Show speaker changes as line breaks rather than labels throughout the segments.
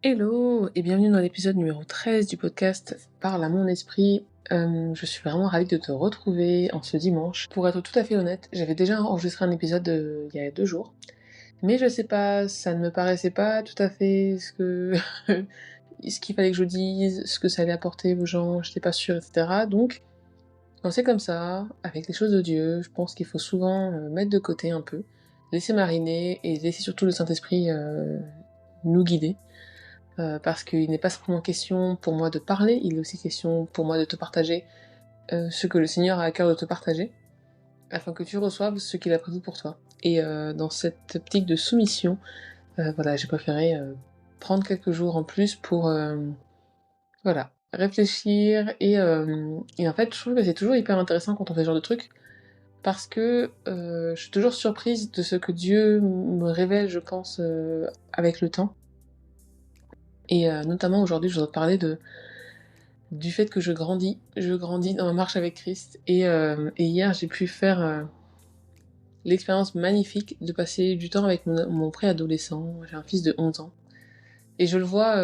Hello et bienvenue dans l'épisode numéro 13 du podcast Parle à mon esprit. Je suis vraiment ravie de te retrouver en ce dimanche. Pour être tout à fait honnête, j'avais déjà enregistré un épisode il y a 2 jours, mais je sais pas, ça ne me paraissait pas tout à fait ce qu'il fallait que je dise, ce que ça allait apporter aux gens, j'étais pas sûre, etc. Donc, quand c'est comme ça, avec les choses de Dieu, je pense qu'il faut souvent mettre de côté un peu, laisser mariner et laisser surtout le Saint-Esprit nous guider. Parce qu'il n'est pas simplement question pour moi de parler, il est aussi question pour moi de te partager ce que le Seigneur a à cœur de te partager, afin que tu reçoives ce qu'il a prévu pour toi. Et dans cette optique de soumission, voilà, j'ai préféré prendre quelques jours en plus pour voilà, réfléchir et en fait, je trouve que c'est toujours hyper intéressant quand on fait ce genre de truc, parce que je suis toujours surprise de ce que Dieu me révèle, je pense, avec le temps. Et notamment aujourd'hui, je voudrais te parler du fait que je grandis dans ma marche avec Christ. Et hier, j'ai pu faire l'expérience magnifique de passer du temps avec mon préadolescent. J'ai un fils de 11 ans. Et je le vois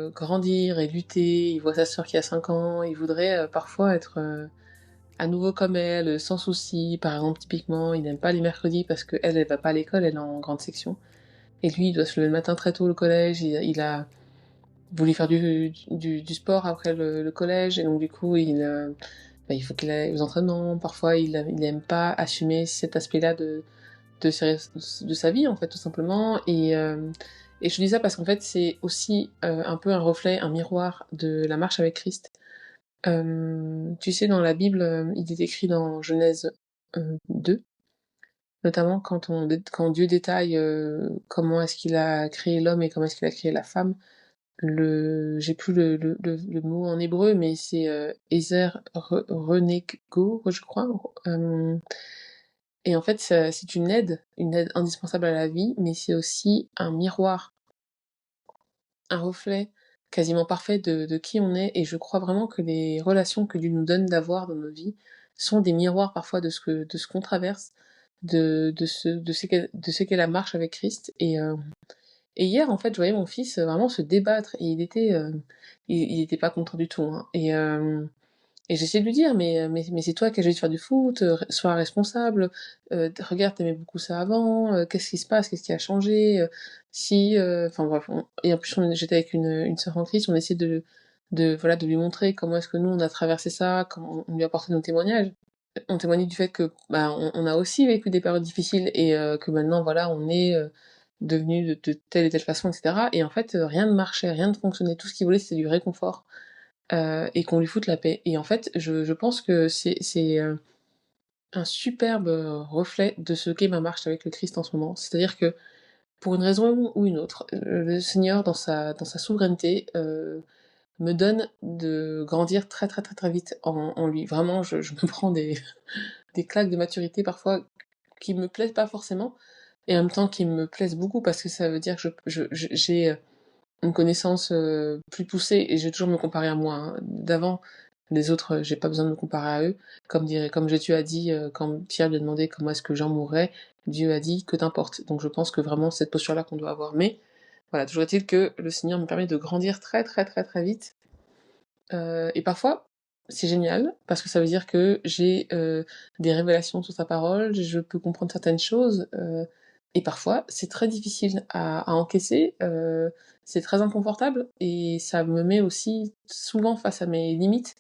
grandir et lutter. Il voit sa sœur qui a 5 ans. Il voudrait parfois être à nouveau comme elle, sans souci. Par exemple, typiquement, il n'aime pas les mercredis parce qu'elle, elle va pas à l'école, elle est en grande section. Et lui, il doit se lever le matin très tôt au collège. Il a voulu faire du sport après le collège. Et donc, du coup, il faut qu'il aille aux entraînements. Parfois, il aime pas assumer cet aspect-là de sa vie, en fait, tout simplement. Et je dis ça parce qu'en fait, c'est aussi un peu un reflet, un miroir de la marche avec Christ. Tu sais, dans la Bible, il est écrit dans Genèse 2, notamment quand Dieu détaille comment est-ce qu'il a créé l'homme et comment est-ce qu'il a créé la femme. J'ai plus le mot en hébreu, mais c'est Ezer Renego, je crois. Et en fait, c'est une aide indispensable à la vie, mais c'est aussi un miroir, un reflet quasiment parfait de qui on est. Et je crois vraiment que les relations que Dieu nous donne d'avoir dans nos vies sont des miroirs parfois de ce qu'on traverse, de ce qu'est la marche avec Christ. Et hier, en fait, je voyais mon fils vraiment se débattre et il était pas content du tout, hein. Et j'essayais de lui dire, mais c'est toi qui as envie de faire du foot, sois responsable, regarde, t'aimais beaucoup ça avant, qu'est-ce qui se passe, qu'est-ce qui a changé, enfin bref, et en plus j'étais avec une sœur en Christ, on essayait voilà, de lui montrer comment est-ce que nous on a traversé ça, comment on lui a apporté nos témoignages. On témoignait du fait que bah, on a aussi vécu des périodes difficiles et que maintenant voilà, on est devenu de telle et telle façon, etc. Et en fait, rien ne marchait, rien ne fonctionnait, tout ce qu'il voulait c'était du réconfort et qu'on lui foute la paix. Et en fait, je pense que c'est un superbe reflet de ce qu'est ma marche avec le Christ en ce moment. C'est-à-dire que pour une raison ou une autre, le Seigneur, dans sa souveraineté, me donne de grandir très très très très vite en lui. Vraiment, je me prends des claques de maturité parfois qui me plaisent pas forcément, et en même temps qui me plaisent beaucoup parce que ça veut dire que j'ai une connaissance plus poussée, et je vais toujours me comparer à moi, hein. D'avant, les autres, j'ai pas besoin de me comparer à eux. Comme Jésus a dit, quand Pierre lui a demandé comment est-ce que Jean mourrait, Dieu a dit que t'importe. Donc je pense que vraiment cette posture-là qu'on doit avoir. Mais voilà, toujours est-il que le Seigneur me permet de grandir très très très très vite. Et parfois, c'est génial, parce que ça veut dire que j'ai des révélations sur sa parole, je peux comprendre certaines choses, et parfois, c'est très difficile à encaisser, c'est très inconfortable, et ça me met aussi souvent face à mes limites,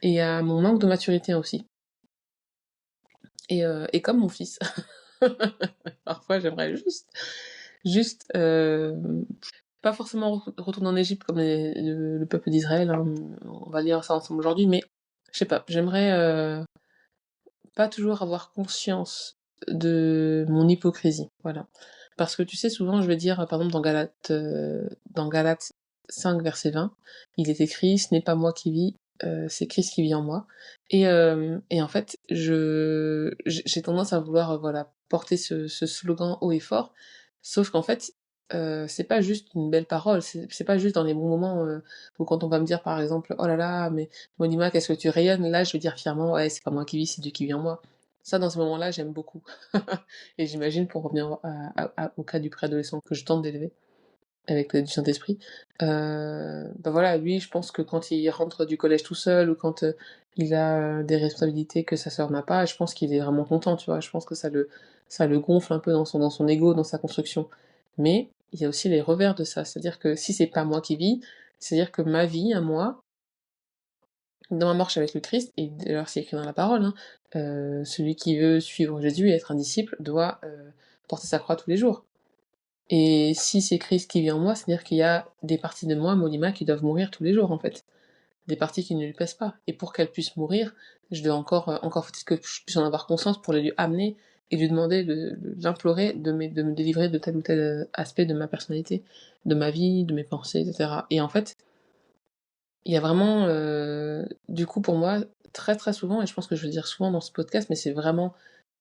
et à mon manque de maturité aussi. Et comme mon fils, parfois j'aimerais juste, pas forcément retourner en Égypte comme le peuple d'Israël, hein, on va lire ça ensemble aujourd'hui, mais je sais pas, j'aimerais pas toujours avoir conscience de mon hypocrisie, voilà. Parce que tu sais, souvent, je vais dire, par exemple, dans Galates 5, verset 20, il est écrit, ce n'est pas moi qui vis, c'est Christ qui vit en moi. Et en fait, j'ai tendance à vouloir, voilà, porter ce slogan haut et fort, sauf qu'en fait, c'est pas juste une belle parole, c'est pas juste dans les bons moments où quand on va me dire, par exemple, oh là là, mais Monima, qu'est-ce que tu rayonnes? Là, je vais dire fièrement, ouais, c'est pas moi qui vis, c'est Dieu qui vit en moi. Ça, dans ce moment-là, j'aime beaucoup. Et j'imagine, pour revenir au cas du préadolescent que je tente d'élever, avec l'aide du Saint-Esprit. Bah voilà, lui, je pense que quand il rentre du collège tout seul ou quand il a des responsabilités que sa sœur n'a pas, je pense qu'il est vraiment content, tu vois. Je pense que ça le gonfle un peu dans son ego, dans sa construction. Mais il y a aussi les revers de ça, c'est-à-dire que si c'est pas moi qui vis, c'est-à-dire que ma vie à moi, dans ma marche avec le Christ, et d'ailleurs c'est écrit dans la parole, hein, celui qui veut suivre Jésus et être un disciple doit porter sa croix tous les jours. Et si c'est Christ qui vit en moi, c'est-à-dire qu'il y a des parties de moi, Molima, qui doivent mourir tous les jours, en fait. Des parties qui ne lui plaisent pas. Et pour qu'elles puissent mourir, je dois encore faut-il que je puisse en avoir conscience pour les lui amener et lui demander, l'implorer de me délivrer de tel ou tel aspect de ma personnalité, de ma vie, de mes pensées, etc. Et en fait, il y a vraiment, du coup, pour moi, très très souvent, et je pense que je vais le dire souvent dans ce podcast, mais c'est vraiment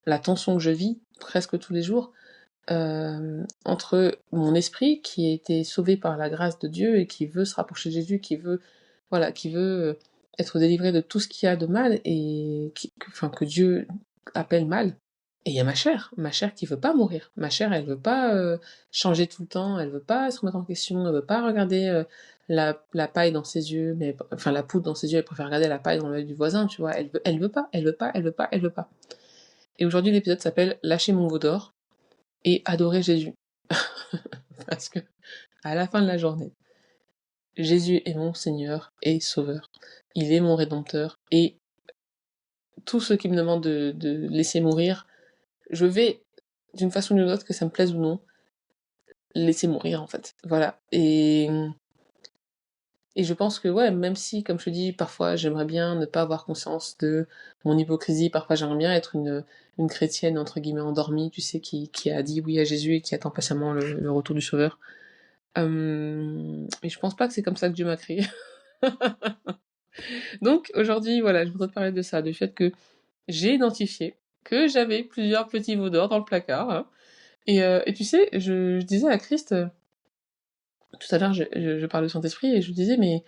la tension que je vis presque tous les jours, entre mon esprit qui a été sauvé par la grâce de Dieu et qui veut se rapprocher de Jésus, qui veut, voilà, qui veut être délivré de tout ce qu'il y a de mal et enfin, que Dieu appelle mal. Et il y a ma chair qui veut pas mourir. Ma chair, elle veut pas changer tout le temps, elle veut pas se remettre en question, elle veut pas regarder la paille dans ses yeux, mais enfin la poudre dans ses yeux, elle préfère regarder la paille dans l'œil du voisin, tu vois. Elle veut pas, elle veut pas, elle veut pas, elle veut pas. Et aujourd'hui, l'épisode s'appelle Lâcher mon veau d'or et adorer Jésus. Parce que, à la fin de la journée, Jésus est mon Seigneur et Sauveur. Il est mon Rédempteur. Et tous ceux qui me demandent de laisser mourir, je vais, d'une façon ou d'une autre, que ça me plaise ou non, laisser mourir, en fait. Voilà. Et je pense que, ouais, même si, comme je te dis, parfois j'aimerais bien ne pas avoir conscience de mon hypocrisie, parfois j'aimerais bien être une chrétienne, entre guillemets, endormie, tu sais, qui a dit oui à Jésus et qui attend patiemment le retour du Sauveur. Et je pense pas que c'est comme ça que Dieu m'a créé. Donc aujourd'hui, voilà, je voudrais te parler de ça, du fait que j'ai identifié que j'avais plusieurs petits veaux d'or dans le placard. Hein. Et tu sais, je disais à Christ, tout à l'heure, je parlais du Saint-Esprit et je lui disais, mais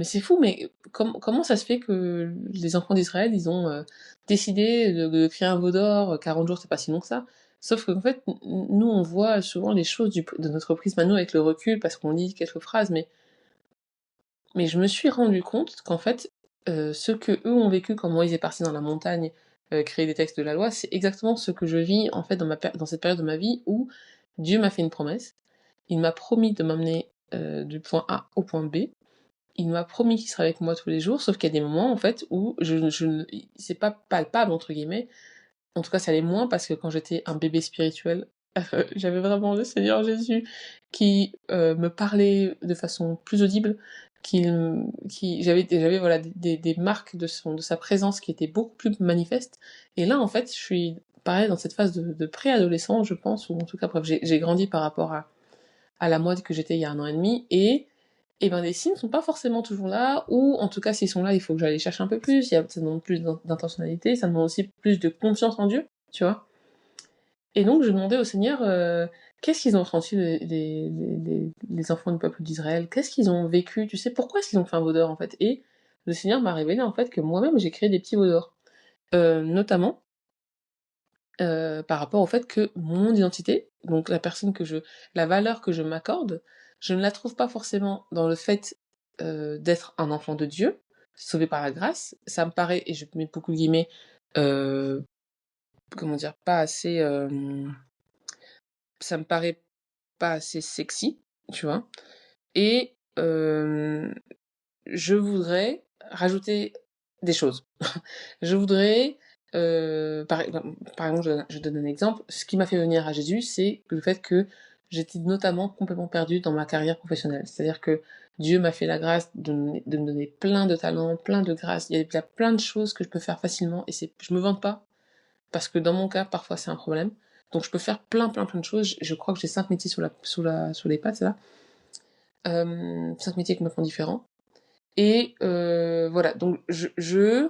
c'est fou, mais comment ça se fait que les enfants d'Israël, ils ont décidé de créer un veau d'or, 40 jours, c'est pas si long que ça. Sauf qu'en fait, nous, on voit souvent les choses de notre prisme à nous avec le recul, parce qu'on lit quelques phrases, mais je me suis rendu compte qu'en fait, ce que eux ont vécu quand Moïse est parti dans la montagne créer des textes de la loi, c'est exactement ce que je vis en fait dans cette période de ma vie où Dieu m'a fait une promesse. Il m'a promis de m'amener du point A au point B. Il m'a promis qu'il serait avec moi tous les jours, sauf qu'il y a des moments en fait où c'est pas palpable entre guillemets. En tout cas, ça l'est moins parce que quand j'étais un bébé spirituel, j'avais vraiment le Seigneur Jésus qui me parlait de façon plus audible, j'avais voilà des marques de sa présence qui étaient beaucoup plus manifestes. Et là, en fait, je suis pareil dans cette phase de préadolescent, je pense, ou en tout cas, bref, j'ai grandi par rapport à la mode que j'étais il y a 1 an et demi, et ben les signes sont pas forcément toujours là, ou en tout cas s'ils sont là, il faut que j'aille les chercher un peu plus, ça demande plus d'intentionnalité, ça demande aussi plus de confiance en Dieu, tu vois. Et donc je demandais au Seigneur, qu'est-ce qu'ils ont ressenti les enfants du peuple d'Israël, qu'est-ce qu'ils ont vécu, tu sais, pourquoi est-ce qu'ils ont fait un veau d'or en fait. Et le Seigneur m'a révélé en fait que moi-même j'ai créé des petits veaux d'or, notamment par rapport au fait que mon identité, donc la valeur que je m'accorde, je ne la trouve pas forcément dans le fait d'être un enfant de Dieu, sauvé par la grâce. Ça me paraît, et je mets beaucoup de guillemets, euh, comment dire, pas assez, ça me paraît pas assez sexy, tu vois. Et je voudrais rajouter des choses. Je voudrais, par exemple, je donne un exemple. Ce qui m'a fait venir à Jésus, c'est le fait que j'étais notamment complètement perdue dans ma carrière professionnelle. C'est-à-dire que Dieu m'a fait la grâce de me donner plein de talents, plein de grâces. Il y a plein de choses que je peux faire facilement et je me vante pas parce que dans mon cas, parfois c'est un problème. Donc je peux faire plein de choses. Je crois que j'ai 5 métiers sous les pattes, là. 5 métiers complètement différents. Et voilà, donc je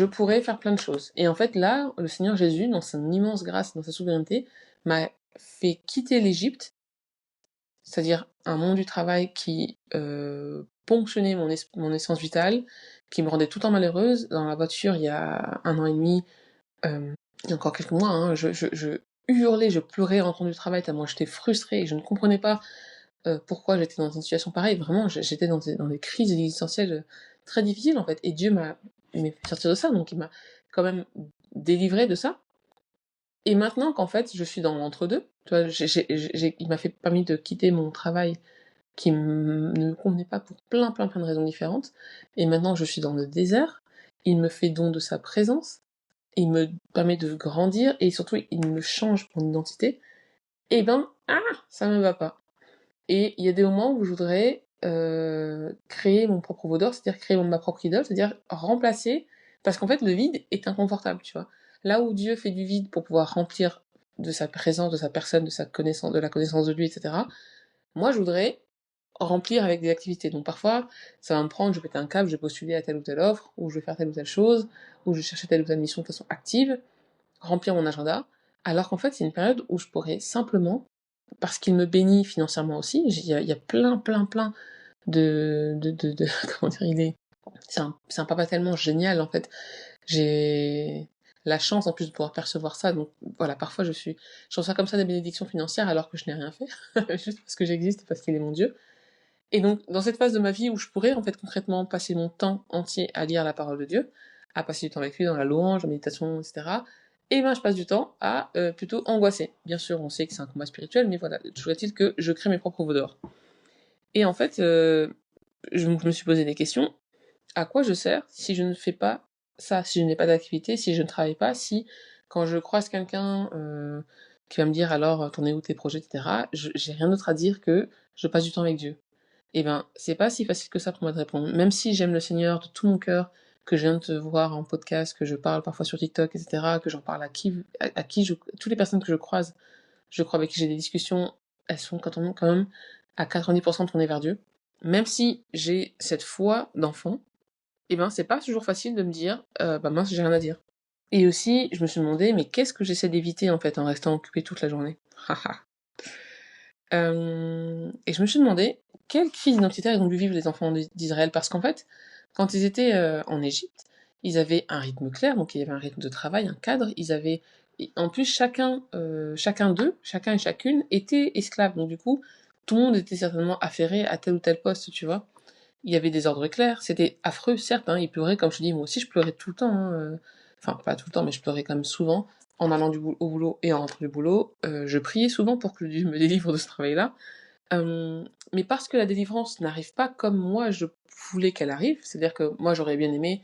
pourrais faire plein de choses. Et en fait, là, le Seigneur Jésus, dans son immense grâce, dans sa souveraineté, m'a fait quitter l'Égypte, c'est-à-dire un monde du travail qui ponctionnait mon essence vitale, qui me rendait tout le temps malheureuse. Dans la voiture, il y a 1 an et demi, il y a encore quelques mois, hein, je hurlais, je pleurais en rentrant du travail tellement j'étais frustrée et je ne comprenais pas pourquoi j'étais dans une situation pareille. Vraiment, j'étais dans des crises existentielles très difficiles, en fait. Et Dieu m'a fait sortir de ça, donc il m'a quand même délivré de ça. Et maintenant qu'en fait, je suis dans l'entre-deux, tu vois, il m'a permis de quitter mon travail qui ne me convenait pas pour plein de raisons différentes. Et maintenant, je suis dans le désert. Il me fait don de sa présence. Il me permet de grandir et surtout, il me change mon identité. Et ben, ça me va pas. Et il y a des moments où je voudrais créer mon propre vaudor, c'est-à-dire créer ma propre idole, c'est-à-dire remplacer, parce qu'en fait le vide est inconfortable, tu vois. Là où Dieu fait du vide pour pouvoir remplir de sa présence, de sa personne, de sa connaissance, de la connaissance de lui, etc. Moi je voudrais remplir avec des activités. Donc parfois, ça va me prendre, je vais péter un câble, je vais postuler à telle ou telle offre, ou je vais faire telle ou telle chose, ou je vais chercher telle ou telle mission de façon active, remplir mon agenda, alors qu'en fait c'est une période où je pourrais simplement, parce qu'il me bénit financièrement aussi, il y a plein de comment dire, c'est un papa tellement génial en fait. J'ai la chance en plus de pouvoir percevoir ça, donc voilà, parfois je reçois comme ça des bénédictions financières alors que je n'ai rien fait, juste parce que j'existe et parce qu'il est mon Dieu. Et donc, dans cette phase de ma vie où je pourrais en fait concrètement passer mon temps entier à lire la parole de Dieu, à passer du temps avec lui dans la louange, la méditation, etc., et ben je passe du temps à plutôt angoisser. Bien sûr, on sait que c'est un combat spirituel, mais voilà, toujours est-il que je crée mes propres veaux d'or. Et en fait, je me suis posé des questions. À quoi je sers si je ne fais pas ça, si je n'ai pas d'activité, si je ne travaille pas, si quand je croise quelqu'un qui va me dire alors t'en es où tes projets, etc., j'ai rien d'autre à dire que je passe du temps avec Dieu. Eh ben, c'est pas si facile que ça pour moi de répondre. Même si j'aime le Seigneur de tout mon cœur, que je viens de te voir en podcast, que je parle parfois sur TikTok, etc., que j'en parle à qui toutes les personnes que je croise, je crois avec qui j'ai des discussions, elles sont quand même à 90% tournées vers Dieu. Même si j'ai cette foi d'enfant, eh ben, c'est pas toujours facile de me dire, bah mince, j'ai rien à dire. Et aussi, je me suis demandé, mais qu'est-ce que j'essaie d'éviter en fait en restant occupée toute la journée? Et je me suis demandé quelle crise identitaire ils ont dû vivre les enfants d'Israël, parce qu'en fait, quand ils étaient en Égypte, ils avaient un rythme clair, donc il y avait un rythme de travail, un cadre, en plus chacun d'eux, chacun et chacune était esclave, donc du coup, tout le monde était certainement affairé à tel ou tel poste, tu vois. Il y avait des ordres clairs, c'était affreux, certes, hein, ils pleuraient, comme je te dis, moi aussi je pleurais tout le temps, hein. Enfin, pas tout le temps, mais je pleurais quand même souvent, en allant au boulot et en rentrant du boulot. Je priais souvent pour que Dieu me délivre de ce travail-là. Mais parce que la délivrance n'arrive pas comme moi je voulais qu'elle arrive, c'est-à-dire que moi j'aurais bien aimé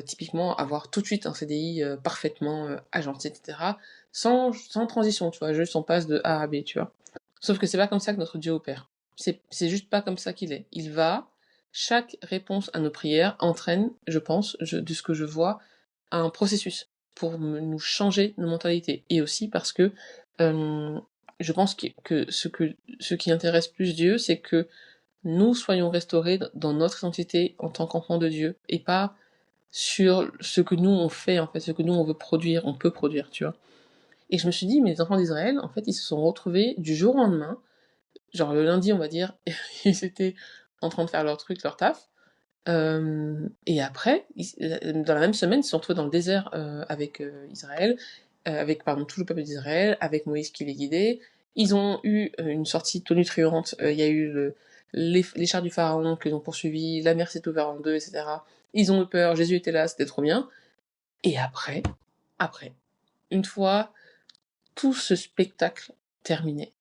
typiquement avoir tout de suite un CDI parfaitement agencé, etc., sans transition, tu vois, juste on passe de A à B, tu vois. Sauf que c'est pas comme ça que notre Dieu opère. C'est juste pas comme ça qu'il est. Chaque réponse à nos prières entraîne, je pense, de ce que je vois, un processus pour nous changer nos mentalités. Et aussi parce que je pense que ce qui intéresse plus Dieu, c'est que nous soyons restaurés dans notre identité en tant qu'enfants de Dieu et pas sur ce que nous on fait, en fait, ce que nous on veut produire, on peut produire, tu vois. Et je me suis dit, mais les enfants d'Israël, en fait, ils se sont retrouvés du jour au lendemain, genre le lundi, on va dire, ils étaient en train de faire leur truc, leur taf, et après, dans la même semaine, ils se sont retrouvés dans le désert avec Israël, avec pardon, tout le peuple d'Israël, avec Moïse qui les guidait. Ils ont eu une sortie tonitruante. Il y a eu les chars du pharaon qu'ils ont poursuivis, la mer s'est ouverte en deux, etc. Ils ont eu peur, Jésus était là, c'était trop bien. Et après, une fois tout ce spectacle terminé,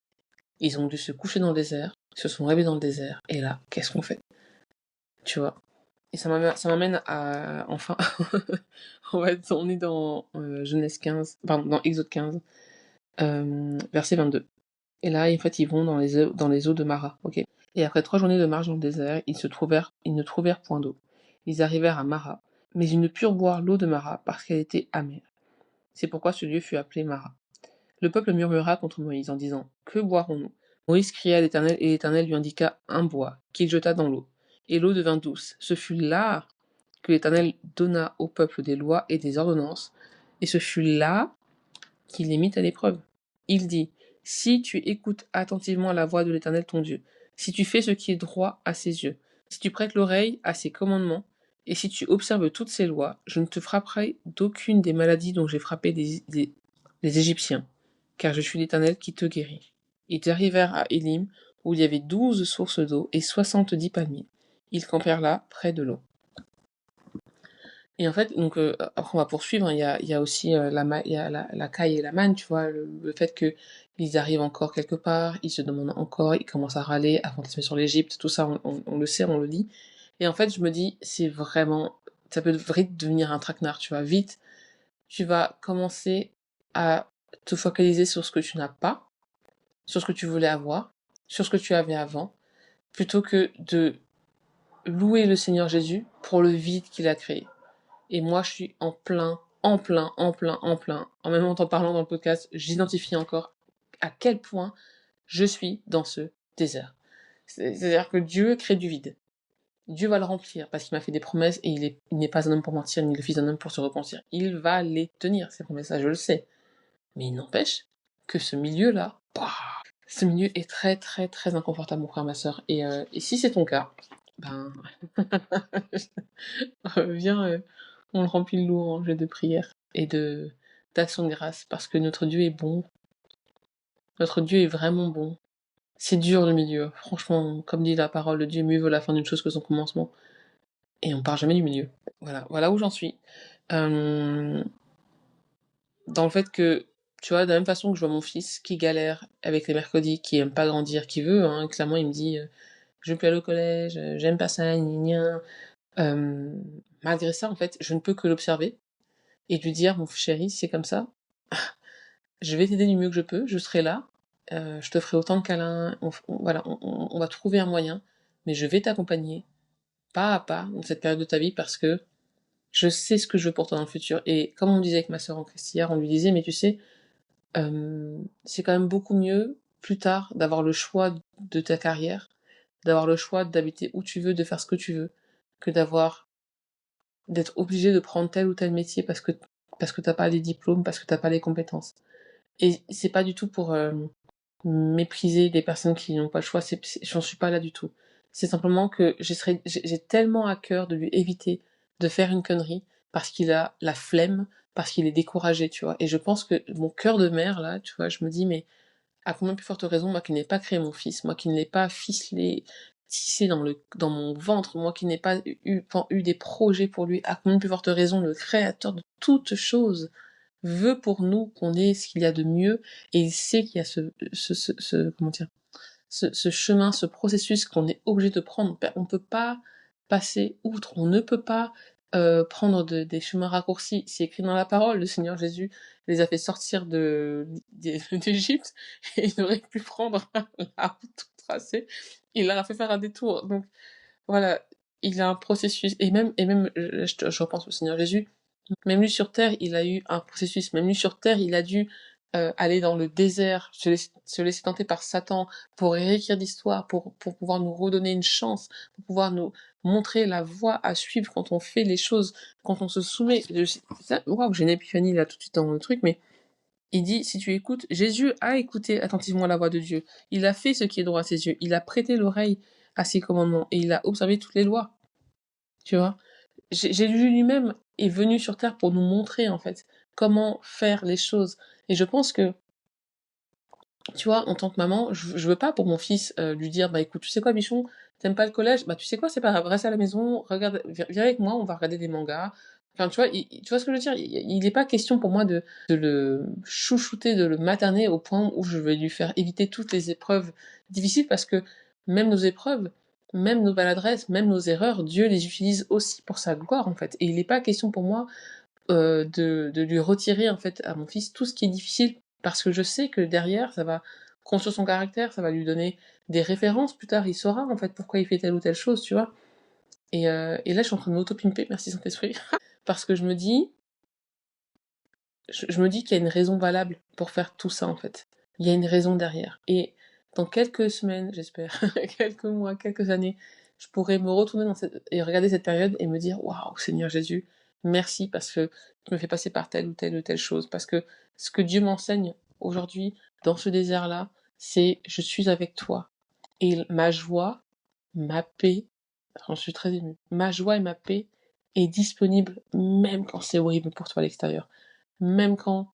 ils ont dû se coucher dans le désert, ils se sont réveillés dans le désert, et là, qu'est-ce qu'on fait? Tu vois? Et ça m'amène à, enfin, on est dans Genèse 15, pardon, dans Exode 15, verset 22. Et là, en fait, ils vont dans les eaux de Mara, ok? Et après 3 journées de marche dans le désert, ils ne trouvèrent point d'eau. Ils arrivèrent à Mara, mais ils ne purent boire l'eau de Mara parce qu'elle était amère. C'est pourquoi ce lieu fut appelé Mara. Le peuple murmura contre Moïse en disant: Que boirons-nous? Moïse cria à l'Éternel, et l'Éternel lui indiqua un bois, qu'il jeta dans l'eau. Et l'eau devint douce. Ce fut là que l'Éternel donna au peuple des lois et des ordonnances, et ce fut là qu'il les mit à l'épreuve. Il dit: Si tu écoutes attentivement la voix de l'Éternel ton Dieu, si tu fais ce qui est droit à ses yeux, si tu prêtes l'oreille à ses commandements, et si tu observes toutes ses lois, je ne te frapperai d'aucune des maladies dont j'ai frappé les Égyptiens, car je suis l'Éternel qui te guérit. Ils arrivèrent à Élim, où il y avait 12 sources d'eau et 70 palmiers. Ils campèrent là, près de l'eau. Et en fait, donc après on va poursuivre, hein. Il y a aussi il y a la caille et la manne, tu vois, le fait que ils arrivent encore quelque part, ils se demandent encore, ils commencent à râler, à fantasmer sur l'Égypte, tout ça, on le sait, on le dit. Et en fait, je me dis, c'est vraiment, ça peut vite devenir un traquenard, tu vois, vite, tu vas commencer à te focaliser sur ce que tu n'as pas, sur ce que tu voulais avoir, sur ce que tu avais avant, plutôt que de louer le Seigneur Jésus pour le vide qu'il a créé. Et moi, je suis en plein, en plein, en plein, en plein. En même temps parlant dans le podcast, j'identifie encore à quel point je suis dans ce désert. C'est-à-dire que Dieu crée du vide. Dieu va le remplir parce qu'il m'a fait des promesses et il n'est pas un homme pour mentir, ni le fils d'un homme pour se repentir. Il va les tenir, ces promesses-là, je le sais. Mais il n'empêche que ce milieu-là, ce milieu est très, très, très inconfortable, mon frère, ma soeur. Et si c'est ton cas, ben, viens, on le remplit de louanges et de prières et d'action de grâce parce que notre Dieu est bon. Notre Dieu est vraiment bon. C'est dur le milieu. Franchement, comme dit la parole de Dieu, mieux vaut la fin d'une chose que son commencement. Et on parle jamais du milieu. Voilà où j'en suis. Euh, Dans le fait que, tu vois, de la même façon que je vois mon fils qui galère avec les mercredis, qui aime pas grandir, qui veut, hein, clairement il me dit je veux plus aller au collège, j'aime pas ça, gna gna. Euh, Malgré ça, en fait, je ne peux que l'observer et lui dire mon chéri, c'est comme ça, je vais t'aider du mieux que je peux, je serai là, je te ferai autant de câlins, voilà, on va trouver un moyen, mais je vais t'accompagner pas à pas dans cette période de ta vie parce que je sais ce que je veux pour toi dans le futur. Et comme on disait avec ma sœur en Christ hier, on lui disait, mais tu sais, c'est quand même beaucoup mieux plus tard d'avoir le choix de ta carrière, d'avoir le choix d'habiter où tu veux, de faire ce que tu veux, que d'être obligé de prendre tel ou tel métier parce que t'as pas les diplômes, parce que t'as pas les compétences. Et c'est pas du tout pour mépriser des personnes qui n'ont pas le choix, j'en suis pas là du tout. C'est simplement que j'ai tellement à cœur de lui éviter de faire une connerie parce qu'il a la flemme, parce qu'il est découragé, tu vois. Et je pense que mon cœur de mère, là, tu vois, je me dis, mais à combien plus forte raison, moi qui n'ai pas créé mon fils, moi qui ne l'ai pas ficelé, tissé dans mon ventre, moi qui n'ai pas eu des projets pour lui, à combien plus forte raison le créateur de toutes choses veut pour nous qu'on ait ce qu'il y a de mieux et il sait qu'il y a comment dire, ce chemin, ce processus qu'on est obligé de prendre. On peut pas passer outre, on ne peut pas prendre des chemins raccourcis. C'est écrit dans la parole, le Seigneur Jésus les a fait sortir d'Égypte et il aurait pu prendre la route toute tracée. Il leur a fait faire un détour. Donc voilà, il a un processus. Et même je repense au Seigneur Jésus, même lui sur Terre, il a eu un processus. Même lui sur Terre, il a dû aller dans le désert, se laisser tenter par Satan pour réécrire l'histoire, pour pouvoir nous redonner une chance, pour pouvoir nous montrer la voie à suivre quand on fait les choses, quand on se soumet. Waouh, j'ai une épiphanie là tout de suite dans le truc, mais il dit, si tu écoutes, Jésus a écouté attentivement la voix de Dieu. Il a fait ce qui est droit à ses yeux. Il a prêté l'oreille à ses commandements et il a observé toutes les lois. Tu vois? Jésus lui-même est venu sur Terre pour nous montrer, en fait, comment faire les choses. Et je pense que, tu vois, en tant que maman, je veux pas pour mon fils lui dire, bah écoute, tu sais quoi, Bichon, t'aimes pas le collège, bah tu sais quoi, c'est pas grave, reste à la maison, regarde, viens avec moi, on va regarder des mangas. Enfin, tu vois, tu vois ce que je veux dire? Il n'est pas question pour moi de le chouchouter, de le materner au point où je vais lui faire éviter toutes les épreuves difficiles parce que même nos épreuves, même nos maladresses, même nos erreurs, Dieu les utilise aussi pour sa gloire, en fait. Et il n'est pas question pour moi de lui retirer en fait à mon fils tout ce qui est difficile parce que je sais que derrière ça va construire son caractère, ça va lui donner des références plus tard, il saura en fait pourquoi il fait telle ou telle chose, tu vois. Et là je suis en train de m'auto-pimper, merci Saint-Esprit, parce que je me dis qu'il y a une raison valable pour faire tout ça en fait. Il y a une raison derrière. Et dans quelques semaines, j'espère, quelques mois, quelques années, je pourrais me retourner et regarder cette période et me dire waouh, Seigneur Jésus, merci parce que tu me fais passer par telle ou telle ou telle chose. Parce que ce que Dieu m'enseigne aujourd'hui, dans ce désert-là, c'est je suis avec toi. Et ma joie, ma paix, j'en suis très émue, ma joie et ma paix est disponible même quand c'est horrible pour toi à l'extérieur. Même quand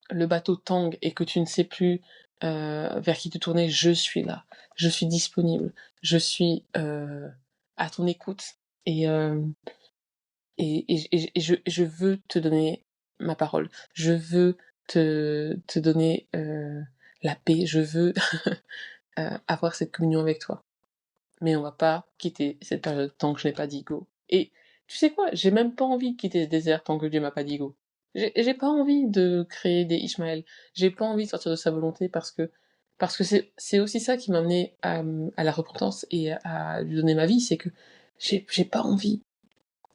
le bateau tangue et que tu ne sais plus vers qui te tourner, je suis là, je suis disponible, je suis à ton écoute et, je veux te donner ma parole, je veux te donner la paix, je veux avoir cette communion avec toi. Mais on va pas quitter cette période tant que je n'ai pas dit go. Et tu sais quoi, j'ai même pas envie de quitter ce désert tant que Dieu m'a pas dit go. J'ai pas envie de créer des Ishmaël. J'ai pas envie de sortir de sa volonté parce que c'est aussi ça qui m'a amené à la repentance et à lui donner ma vie, c'est que j'ai pas envie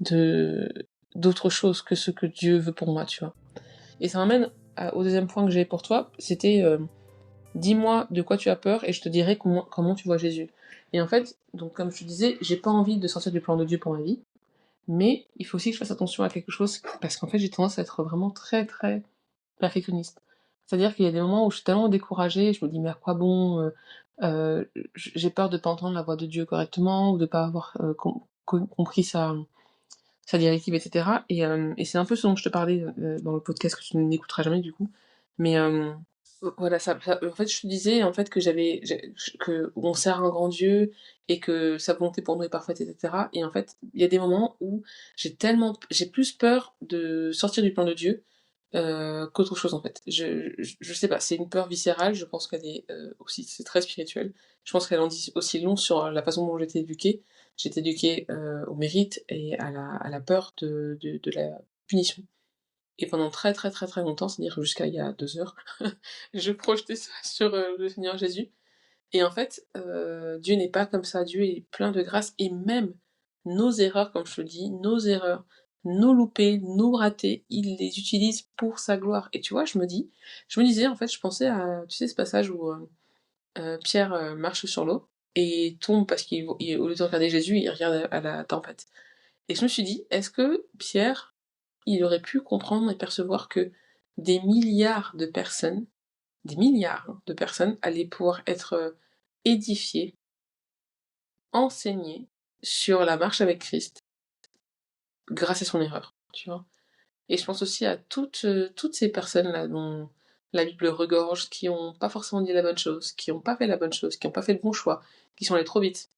de d'autre chose que ce que Dieu veut pour moi, tu vois. Et ça m'amène au deuxième point que j'ai pour toi, c'était dis-moi de quoi tu as peur et je te dirai comment tu vois Jésus. Et en fait, donc comme je te disais, j'ai pas envie de sortir du plan de Dieu pour ma vie, mais il faut aussi que je fasse attention à quelque chose parce qu'en fait j'ai tendance à être vraiment très très perfectionniste. C'est-à-dire qu'il y a des moments où je suis tellement découragée, je me dis mais à quoi bon, j'ai peur de pas entendre la voix de Dieu correctement ou de pas avoir compris sa directive, etc. Et c'est un peu ce dont je te parlais dans le podcast que tu n'écouteras jamais du coup. Mais voilà, en fait, je te disais en fait que que on sert un grand Dieu et que sa volonté pour nous est parfaite, etc. Et en fait, il y a des moments où j'ai plus peur de sortir du plan de Dieu qu'autre chose en fait. Je sais pas, c'est une peur viscérale. Je pense qu'elle est aussi, c'est très spirituel. Je pense qu'elle en dit aussi long sur la façon dont j'ai été éduquée. J'ai été éduquée au mérite et à la peur de la punition. Et pendant très très très très longtemps, c'est-à-dire jusqu'à il y a 2 heures, je projetais ça sur le Seigneur Jésus. Et en fait, Dieu n'est pas comme ça. Dieu est plein de grâce. Et même nos erreurs, comme je te le dis, nos erreurs, nos loupés, nos ratés, il les utilise pour sa gloire. Et tu vois, je me disais, en fait, je pensais à, tu sais, ce passage où Pierre marche sur l'eau et tombe parce qu'au lieu de regarder Jésus, il regarde à la tempête. Et je me suis dit, est-ce que Pierre, il aurait pu comprendre et percevoir que des milliards de personnes allaient pouvoir être édifiées, enseignées sur la marche avec Christ grâce à son erreur, tu vois. Et je pense aussi à toutes ces personnes-là dont la Bible regorge, qui ont pas forcément dit la bonne chose, qui ont pas fait la bonne chose, qui ont pas fait le bon choix, qui sont allés trop vite,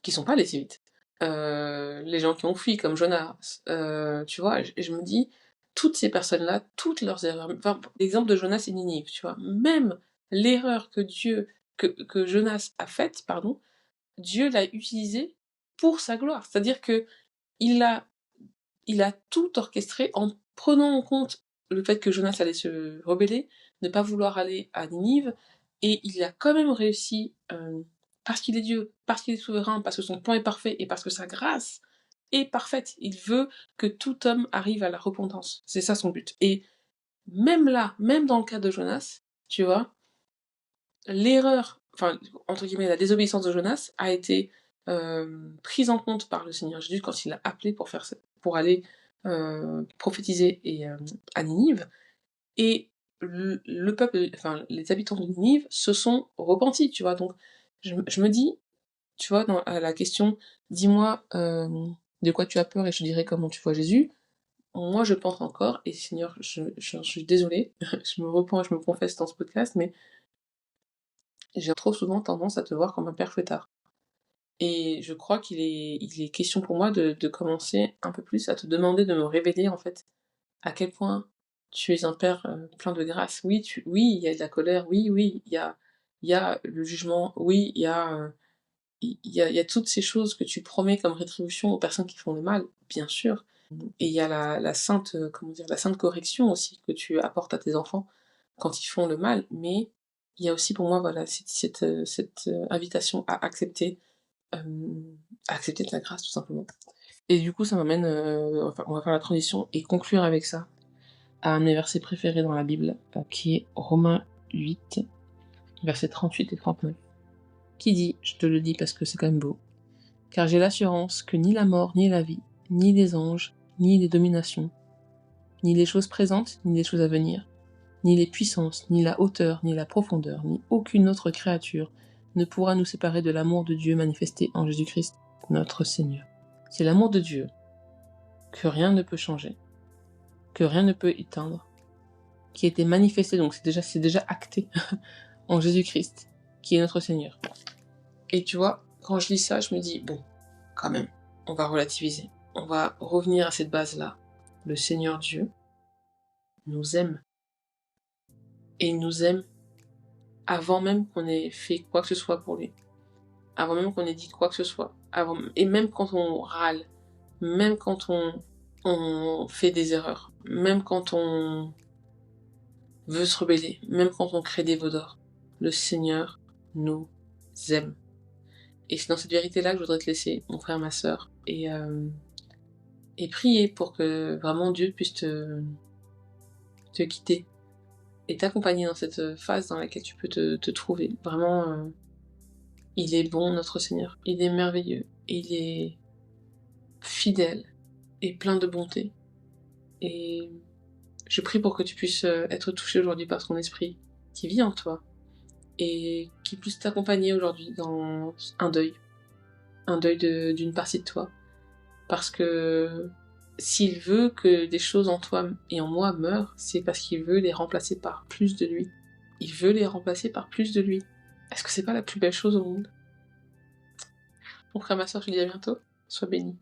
qui sont pas allés si vite. Les gens qui ont fui, comme Jonas, tu vois, et je me dis, toutes ces personnes-là, toutes leurs erreurs, enfin, l'exemple de Jonas et Ninive, tu vois, même l'erreur que Jonas a faite, pardon, Dieu l'a utilisée pour sa gloire. C'est-à-dire que il a, il a tout orchestré en prenant en compte le fait que Jonas allait se rebeller, ne pas vouloir aller à Ninive, et il a quand même réussi, parce qu'il est Dieu, parce qu'il est souverain, parce que son plan est parfait, et parce que sa grâce est parfaite. Il veut que tout homme arrive à la repentance. C'est ça son but. Et même là, même dans le cas de Jonas, tu vois, l'erreur, enfin, entre guillemets, la désobéissance de Jonas a été prise en compte par le Seigneur Jésus quand il l'a appelé pour aller prophétiser à Ninive. Et le peuple, enfin, les habitants de Ninive se sont repentis, tu vois. Donc, je me dis, tu vois, à la question, dis-moi de quoi tu as peur et je te dirai comment tu vois Jésus. Moi, je pense encore, et Seigneur, je suis désolée, je me repens et je me confesse dans ce podcast, mais j'ai trop souvent tendance à te voir comme un père fouettard. Et je crois il est question pour moi de commencer un peu plus à te demander de me révéler, en fait, à quel point tu es un père plein de grâce. Oui, oui, il y a de la colère, oui, oui, il y a le jugement, oui, il y a toutes ces choses que tu promets comme rétribution aux personnes qui font le mal, bien sûr. Et il y a la sainte, comment dire, la sainte correction aussi que tu apportes à tes enfants quand ils font le mal, mais il y a aussi pour moi, voilà, cette invitation euh, à accepter ta grâce, tout simplement. Et du coup, ça m'amène, enfin, on va faire la transition et conclure avec ça, à un de mes versets préférés dans la Bible, qui est Romains 8, versets 38 et 39, qui dit, je te le dis parce que c'est quand même beau, car j'ai l'assurance que ni la mort, ni la vie, ni les anges, ni les dominations, ni les choses présentes, ni les choses à venir, ni les puissances, ni la hauteur, ni la profondeur, ni aucune autre créature ne pourra nous séparer de l'amour de Dieu manifesté en Jésus-Christ, notre Seigneur. C'est l'amour de Dieu que rien ne peut changer, que rien ne peut éteindre, qui a été manifesté, donc c'est déjà acté en Jésus-Christ, qui est notre Seigneur. Et tu vois, quand je lis ça, je me dis, bon, quand même, on va relativiser. On va revenir à cette base-là. Le Seigneur Dieu nous aime. Et il nous aime avant même qu'on ait fait quoi que ce soit pour lui. Avant même qu'on ait dit quoi que ce soit. Et même quand on râle, même quand on fait des erreurs, même quand on veut se rebeller, même quand on crée des veaux d'or, le Seigneur nous aime. Et c'est dans cette vérité-là que je voudrais te laisser, mon frère, ma sœur, et prier pour que vraiment Dieu puisse te guider et t'accompagner dans cette phase dans laquelle tu peux te trouver. Vraiment, il est bon, notre Seigneur. Il est merveilleux. Il est fidèle et plein de bonté. Et je prie pour que tu puisses être touché aujourd'hui par son esprit qui vit en toi et qui puisse t'accompagner aujourd'hui dans un deuil d'une partie de toi. Parce que s'il veut que des choses en toi et en moi meurent, c'est parce qu'il veut les remplacer par plus de lui. Il veut les remplacer par plus de lui. Est-ce que c'est pas la plus belle chose au monde? Mon frère, ma soeur, je te dis à bientôt. Sois béni.